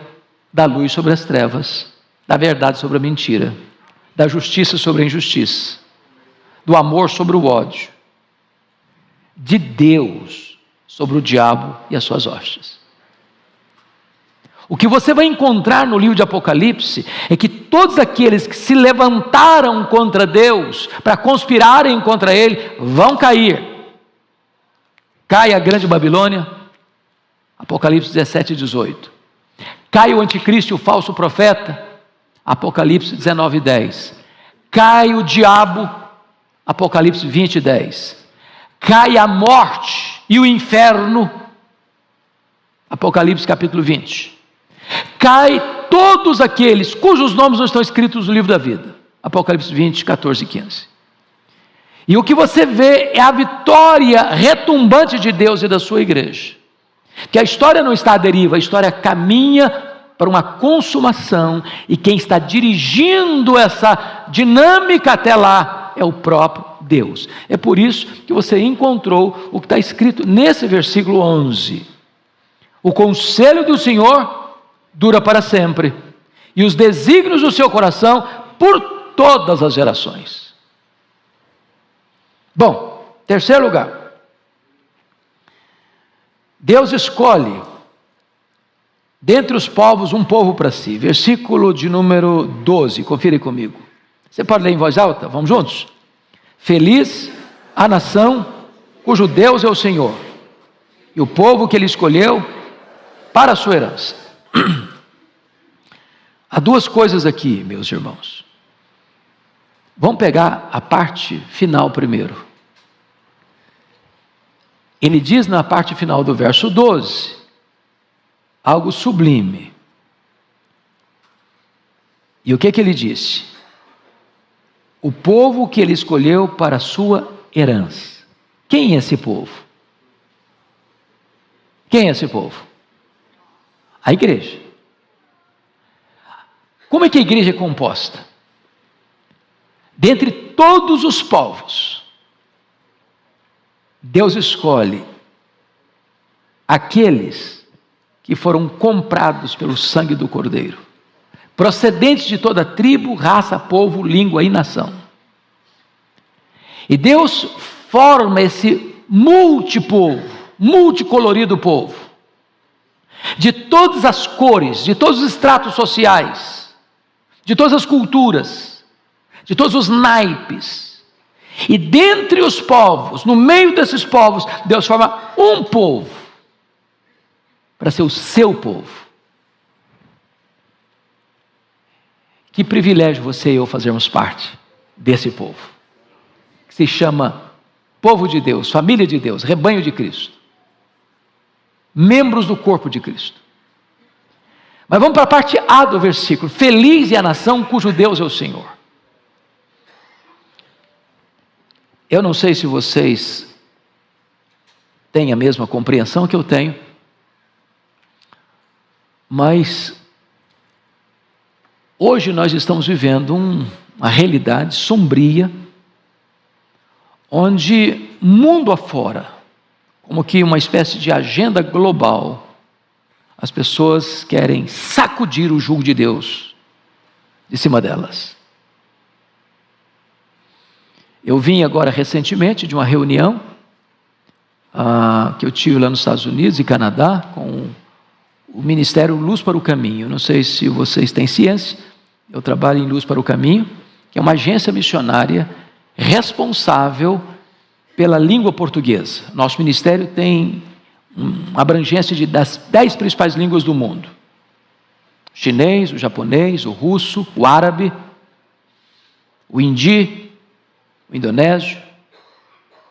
da luz sobre as trevas, da verdade sobre a mentira, da justiça sobre a injustiça, do amor sobre o ódio, de Deus sobre o diabo e as suas hostes. O que você vai encontrar no livro de Apocalipse é que todos aqueles que se levantaram contra Deus para conspirarem contra Ele vão cair. Cai a grande Babilônia, Apocalipse 17 e 18. Cai o anticristo e o falso profeta, Apocalipse 19 e 10. Cai o diabo, Apocalipse 20 e 10. Cai a morte e o inferno, Apocalipse capítulo 20. Cai todos aqueles cujos nomes não estão escritos no livro da vida, Apocalipse 20, 14 e 15. E o que você vê é a vitória retumbante de Deus e da sua igreja. Que a história não está à deriva, a história caminha para uma consumação, e quem está dirigindo essa dinâmica até lá é o próprio Deus. É por isso que você encontrou o que está escrito nesse versículo 11. O conselho do Senhor dura para sempre, e os desígnios do seu coração por todas as gerações. Bom, terceiro lugar. Deus escolhe dentre os povos um povo para si. Versículo de número 12, confira comigo. Você pode ler em voz alta? Vamos juntos? Feliz a nação cujo Deus é o Senhor, e o povo que Ele escolheu para a sua herança. Há duas coisas aqui, meus irmãos. Vamos pegar a parte final primeiro. Ele diz na parte final do verso 12, algo sublime. E o que ele disse? O povo que ele escolheu para a sua herança. Quem é esse povo? Quem é esse povo? A igreja. Como é que a igreja é composta? Dentre todos os povos, Deus escolhe aqueles que foram comprados pelo sangue do Cordeiro, procedentes de toda tribo, raça, povo, língua e nação. E Deus forma esse multipovo, multicolorido povo, de todas as cores, de todos os estratos sociais, de todas as culturas, de todos os naipes. E dentre os povos, no meio desses povos, Deus forma um povo para ser o seu povo. Que privilégio você e eu fazermos parte desse povo, que se chama povo de Deus, família de Deus, rebanho de Cristo, membros do corpo de Cristo. Mas vamos para a parte A do versículo: feliz é a nação cujo Deus é o Senhor. Eu não sei se vocês têm a mesma compreensão que eu tenho, mas hoje nós estamos vivendo uma realidade sombria, onde mundo afora, como que uma espécie de agenda global, as pessoas querem sacudir o jugo de Deus de cima delas. Eu vim agora recentemente de uma reunião que eu tive lá nos Estados Unidos e Canadá, com o Ministério Luz para o Caminho. Não sei se vocês têm ciência, eu trabalho em Luz para o Caminho, que é uma agência missionária responsável pela língua portuguesa. Nosso ministério tem uma abrangência das 10 principais línguas do mundo: o chinês, o japonês, o russo, o árabe, o hindi, o indonésio,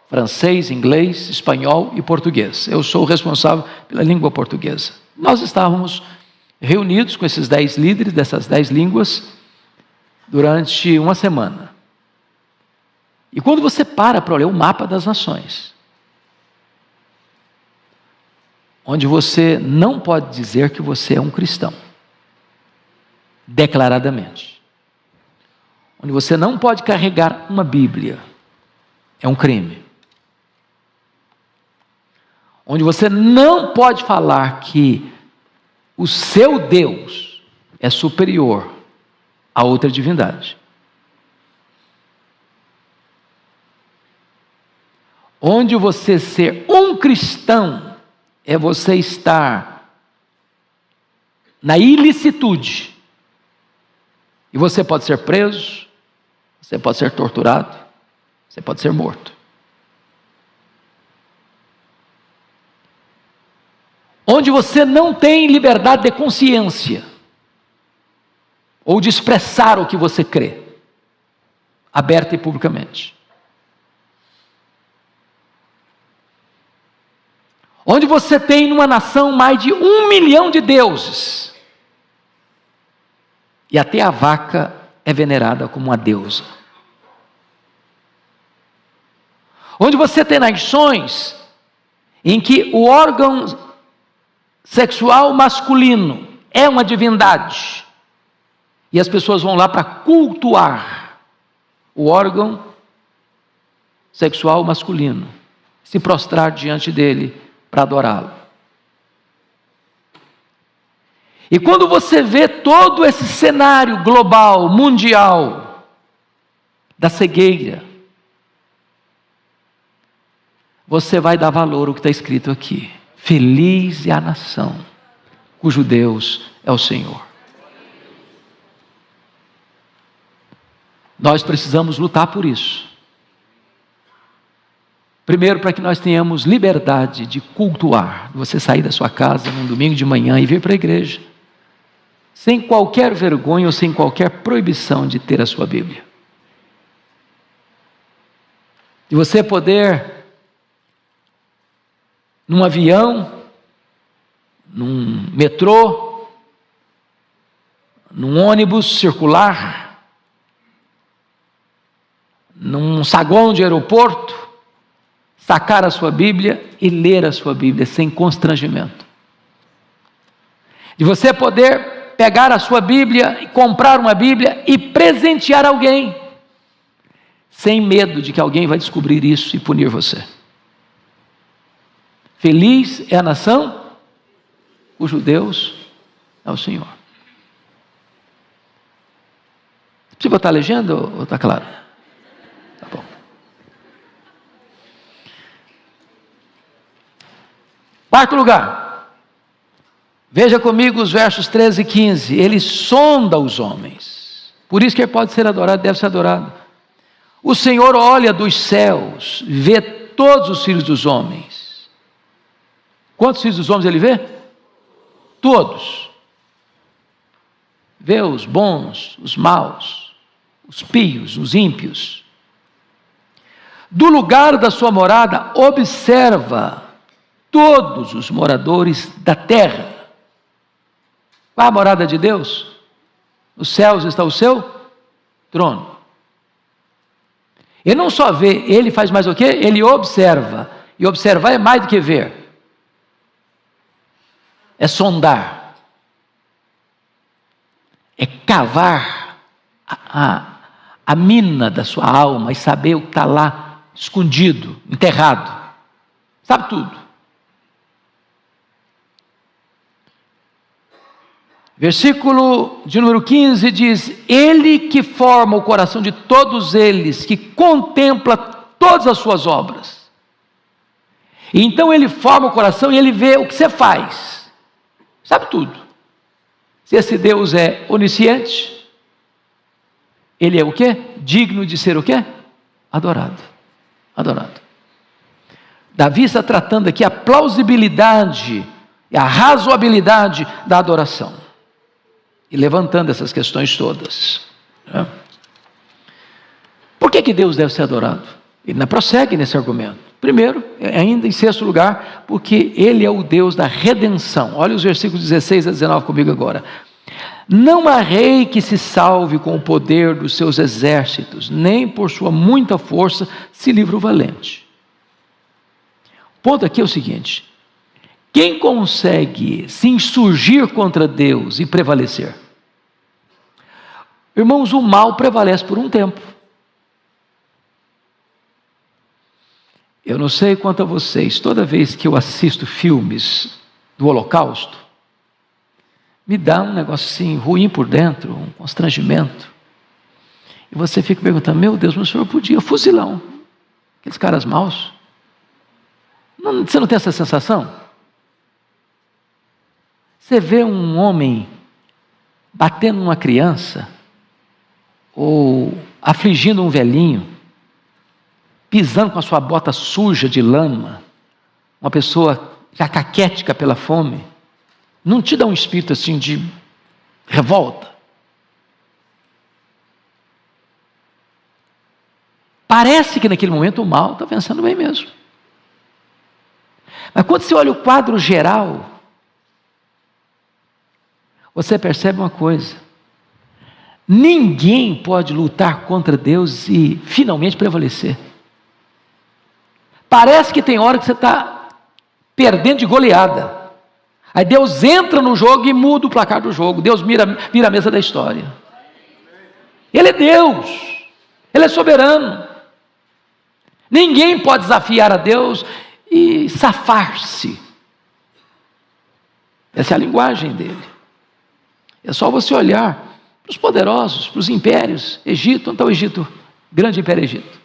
francês, inglês, espanhol e português. Eu sou o responsável pela língua portuguesa. Nós estávamos reunidos com esses 10 líderes dessas 10 línguas durante uma semana. E quando você para olhar o mapa das nações, onde você não pode dizer que você é um cristão, declaradamente, onde você não pode carregar uma Bíblia, é um crime, onde você não pode falar que o seu Deus é superior a outra divindade, onde você ser um cristão é você estar na ilicitude, e você pode ser preso, você pode ser torturado, você pode ser morto. Onde você não tem liberdade de consciência, ou de expressar o que você crê, aberta e publicamente. Onde você tem numa nação mais de 1 milhão de deuses, e até a vaca é venerada como uma deusa. Onde você tem nações em que o órgão sexual masculino é uma divindade, e as pessoas vão lá para cultuar o órgão sexual masculino, se prostrar diante dele para adorá-lo. E quando você vê todo esse cenário global, mundial, da cegueira, você vai dar valor ao que está escrito aqui: feliz é a nação cujo Deus é o Senhor. Nós precisamos lutar por isso. Primeiro, para que nós tenhamos liberdade de cultuar, você sair da sua casa num domingo de manhã e vir para a igreja, sem qualquer vergonha ou sem qualquer proibição de ter a sua Bíblia. De você poder, num avião, num metrô, num ônibus circular, num saguão de aeroporto, sacar a sua Bíblia e ler a sua Bíblia sem constrangimento. De você poder pegar a sua Bíblia e comprar uma Bíblia e presentear alguém, sem medo de que alguém vai descobrir isso e punir você. Feliz é a nação cujo Deus é o Senhor. Precisa botar a legenda ou está claro? Tá bom. Quarto lugar. Veja comigo os versos 13 e 15. Ele sonda os homens. Por isso que ele pode ser adorado, deve ser adorado. O Senhor olha dos céus, vê todos os filhos dos homens. Quantos filhos dos homens ele vê? Todos. Vê os bons, os maus, os pios, os ímpios. Do lugar da sua morada, observa todos os moradores da terra. Qual a morada de Deus? Nos céus está o seu trono. Ele não só vê, ele faz mais o quê? Ele observa. E observar é mais do que ver. É sondar. É cavar a mina da sua alma e saber o que está lá escondido, enterrado. Sabe tudo. Versículo de número 15 diz: Ele que forma o coração de todos eles, que contempla todas as suas obras. E então ele forma o coração e ele vê o que você faz. Sabe tudo. Se esse Deus é onisciente, ele é o quê? Digno de ser o quê? Adorado. Adorado. Davi está tratando aqui a plausibilidade e a razoabilidade da adoração. E levantando essas questões todas. Por que Deus deve ser adorado? Ele não prossegue nesse argumento. Primeiro, ainda em sexto lugar, porque Ele é o Deus da redenção. Olha os versículos 16 a 19 comigo agora. Não há rei que se salve com o poder dos seus exércitos, nem por sua muita força se livra o valente. O ponto aqui é o seguinte: quem consegue se insurgir contra Deus e prevalecer? Irmãos, o mal prevalece por um tempo. Eu não sei quanto a vocês, toda vez que eu assisto filmes do Holocausto, me dá um negócio assim, ruim por dentro, um constrangimento. E você fica perguntando: meu Deus, mas o senhor podia fuzilar aqueles caras maus? Não, você não tem essa sensação? Você vê um homem batendo numa criança, ou afligindo um velhinho, pisando com a sua bota suja de lama, uma pessoa já caquética pela fome, não te dá um espírito assim de revolta? Parece que naquele momento o mal está pensando bem mesmo. Mas quando você olha o quadro geral, você percebe uma coisa: ninguém pode lutar contra Deus e finalmente prevalecer. Parece que tem hora que você está perdendo de goleada. Aí Deus entra no jogo e muda o placar do jogo. Deus vira a mesa da história. Ele é Deus. Ele é soberano. Ninguém pode desafiar a Deus e safar-se. Essa é a linguagem dele. É só você olhar para os poderosos, para os impérios. Egito, onde está o Egito? Grande império Egito.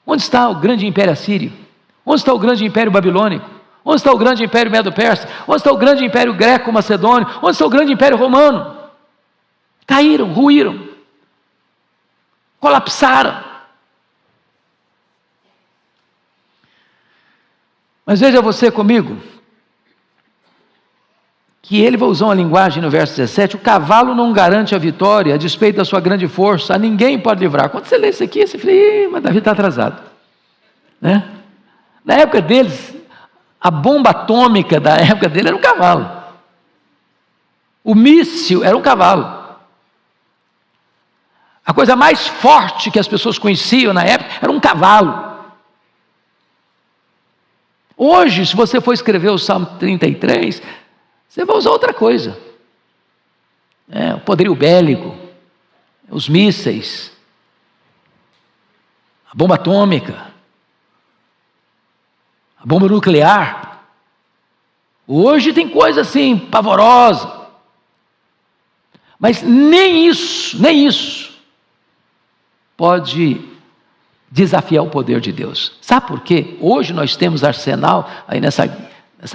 Onde está o grande império assírio? Onde está o grande império babilônico? Onde está o grande império medo-persa? Onde está o grande império greco-macedônio? Onde está o grande império romano? Caíram, ruíram, colapsaram. Mas veja você comigo, que ele vai usar uma linguagem no verso 17: o cavalo não garante a vitória, a despeito da sua grande força, a ninguém pode livrar. Quando você lê isso aqui, você fala: mas Davi está atrasado. Né? Na época deles, a bomba atômica da época dele era um cavalo. O míssil era um cavalo. A coisa mais forte que as pessoas conheciam na época era um cavalo. Hoje, se você for escrever o Salmo 33, você vai usar outra coisa. O poderio bélico, os mísseis, a bomba atômica, a bomba nuclear. Hoje tem coisa assim, pavorosa. Mas nem isso pode desafiar o poder de Deus. Sabe por quê? Hoje nós temos arsenal, aí nessa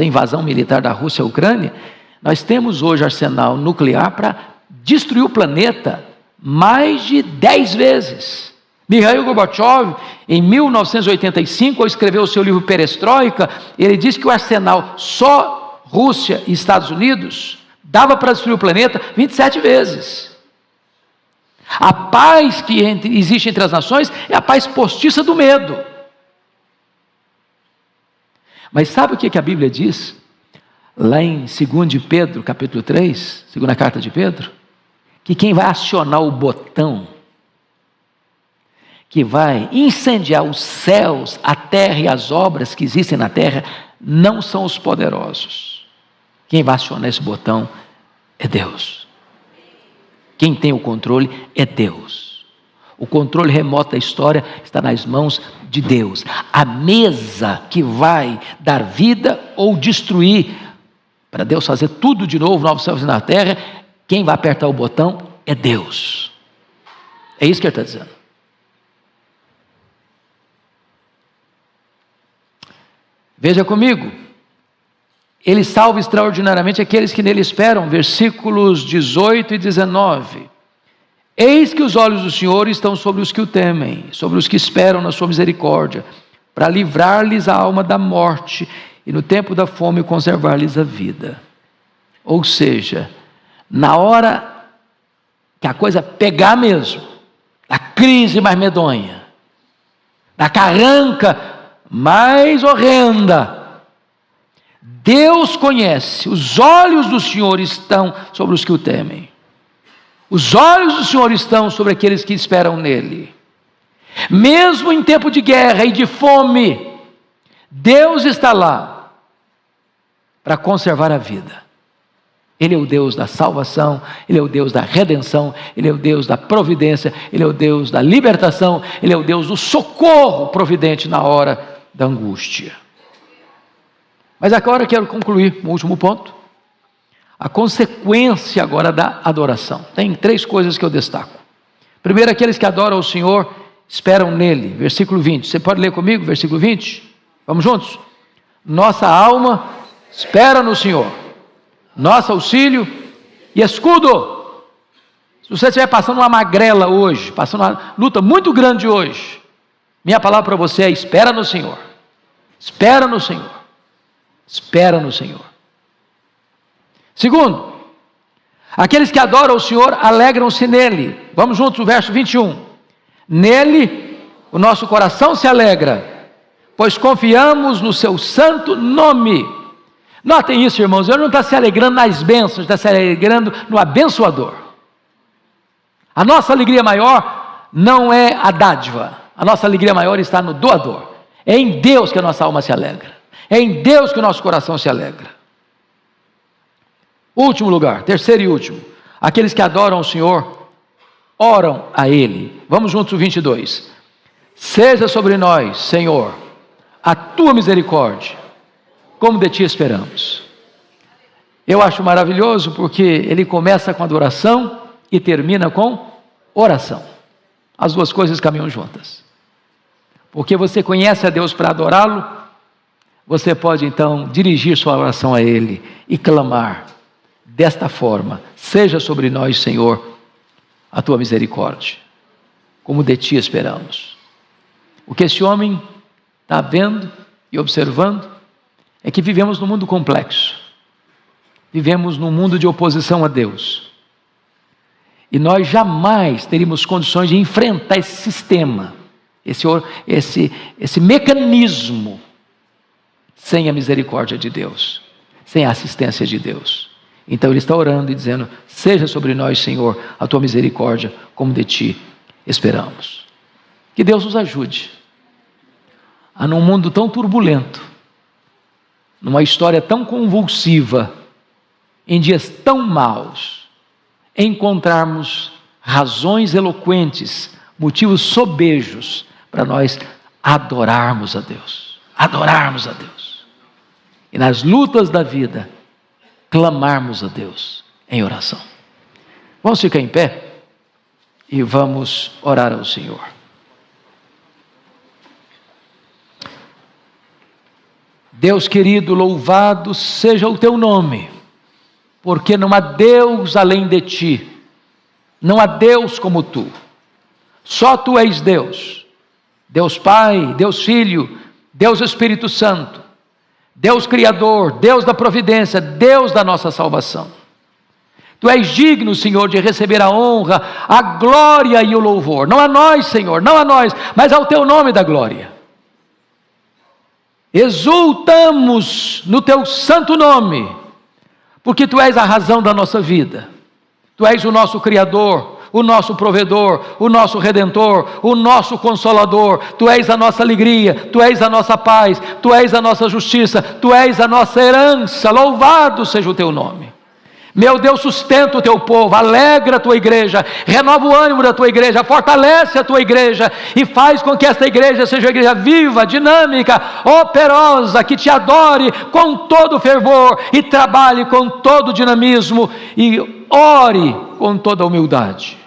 invasão militar da Rússia à Ucrânia, nós temos hoje arsenal nuclear para destruir o planeta mais de 10 vezes. Mikhail Gorbachev, em 1985, ao escrever o seu livro Perestroika, ele disse que o arsenal só Rússia e Estados Unidos dava para destruir o planeta 27 vezes. A paz que existe entre as nações é a paz postiça do medo. Mas sabe o que a Bíblia diz? Lá em 2 de Pedro, capítulo 3, segunda carta de Pedro, que quem vai acionar o botão, que vai incendiar os céus, a terra e as obras que existem na terra, não são os poderosos. Quem vai acionar esse botão é Deus. Quem tem o controle é Deus. O controle remoto da história está nas mãos de Deus. A mesa que vai dar vida ou destruir, para Deus fazer tudo de novo, novos céus e na terra, quem vai apertar o botão é Deus. É isso que ele está dizendo. Veja comigo. Ele salva extraordinariamente aqueles que nele esperam, versículos 18 e 19. Eis que os olhos do Senhor estão sobre os que o temem, sobre os que esperam na sua misericórdia, para livrar-lhes a alma da morte e no tempo da fome conservar-lhes a vida. Ou seja, na hora que a coisa pegar mesmo, a crise mais medonha, da carranca mais horrenda, Deus conhece, os olhos do Senhor estão sobre os que o temem. Os olhos do Senhor estão sobre aqueles que esperam nele. Mesmo em tempo de guerra e de fome, Deus está lá para conservar a vida. Ele é o Deus da salvação, Ele é o Deus da redenção, Ele é o Deus da providência, Ele é o Deus da libertação, Ele é o Deus do socorro providente na hora da angústia. Mas agora eu quero concluir o último ponto. A consequência agora da adoração. Tem 3 coisas que eu destaco. Primeiro, aqueles que adoram o Senhor esperam nele. Versículo 20. Você pode ler comigo, versículo 20? Vamos juntos? Nossa alma espera no Senhor. Nosso auxílio e escudo. Se você estiver passando uma magrela hoje, passando uma luta muito grande hoje, minha palavra para você é: espera no Senhor. Espera no Senhor. Espera no Senhor. Segundo, aqueles que adoram o Senhor alegram-se nele. Vamos juntos, o verso 21. Nele o nosso coração se alegra, pois confiamos no seu santo nome. Notem isso, irmãos, ele não está se alegrando nas bênçãos, está se alegrando no abençoador. A nossa alegria maior não é a dádiva, a nossa alegria maior está no doador. É em Deus que a nossa alma se alegra. É em Deus que o nosso coração se alegra. Último lugar, terceiro e último. Aqueles que adoram o Senhor, oram a Ele. Vamos juntos, o 22. Seja sobre nós, Senhor, a Tua misericórdia, como de Ti esperamos. Eu acho maravilhoso porque ele começa com adoração e termina com oração. As duas coisas caminham juntas. Porque você conhece a Deus para adorá-lo, você pode então dirigir sua oração a Ele e clamar desta forma: seja sobre nós, Senhor, a Tua misericórdia, como de Ti esperamos. O que esse homem está vendo e observando é que vivemos num mundo complexo, vivemos num mundo de oposição a Deus, e nós jamais teríamos condições de enfrentar esse sistema, esse mecanismo, sem a misericórdia de Deus, sem a assistência de Deus. Então ele está orando e dizendo: seja sobre nós, Senhor, a Tua misericórdia, como de Ti esperamos. Que Deus nos ajude a, num mundo tão turbulento, numa história tão convulsiva, em dias tão maus, encontrarmos razões eloquentes, motivos sobejos para nós adorarmos a Deus. Adorarmos a Deus. E nas lutas da vida, clamarmos a Deus em oração. Vamos ficar em pé e vamos orar ao Senhor. Deus querido, louvado seja o teu nome, porque não há Deus além de ti, não há Deus como tu, só tu és Deus, Deus Pai, Deus Filho, Deus Espírito Santo, Deus Criador, Deus da providência, Deus da nossa salvação. Tu és digno, Senhor, de receber a honra, a glória e o louvor, não a nós, Senhor, não a nós, mas ao teu nome da glória. Exultamos no teu santo nome, porque tu és a razão da nossa vida, tu és o nosso Criador, o nosso provedor, o nosso redentor, o nosso consolador, tu és a nossa alegria, tu és a nossa paz, tu és a nossa justiça, tu és a nossa herança, louvado seja o teu nome. Meu Deus, sustenta o teu povo, alegra a tua igreja, renova o ânimo da tua igreja, fortalece a tua igreja e faz com que esta igreja seja uma igreja viva, dinâmica, operosa, que te adore com todo fervor e trabalhe com todo dinamismo e ore com toda humildade.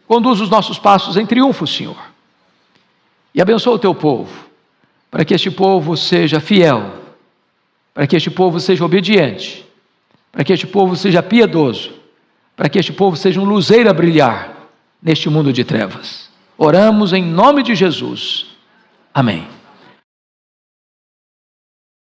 Conduz os nossos passos em triunfo, Senhor, e abençoa o teu povo, para que este povo seja fiel, para que este povo seja obediente, para que este povo seja piedoso, para que este povo seja um luzeiro a brilhar neste mundo de trevas. Oramos em nome de Jesus. Amém.